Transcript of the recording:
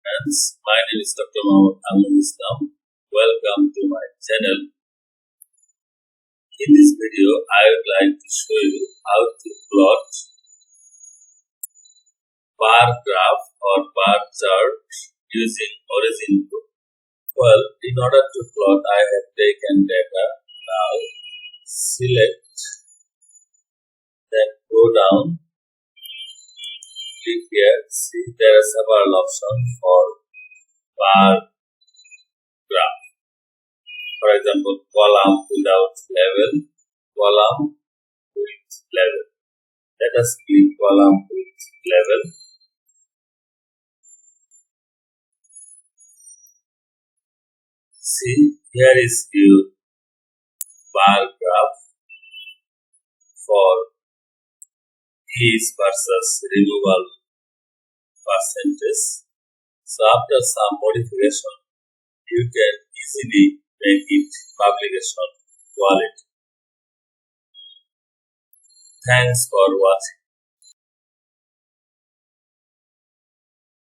Friends, my name is Dr. Mohammed Amul Islam. Welcome to my channel. In this video, I would like to show you how to plot bar graph or bar chart using origin code. Well, in order to plot, I have taken data. Now, select, then go down. Click here. See, there are several options for bar graph. For example, column without level, column with level. Let us click column with level. See, here is your bar graph for ease versus removal percentage. So after some modification, you can easily make it publication quality. Thanks for watching.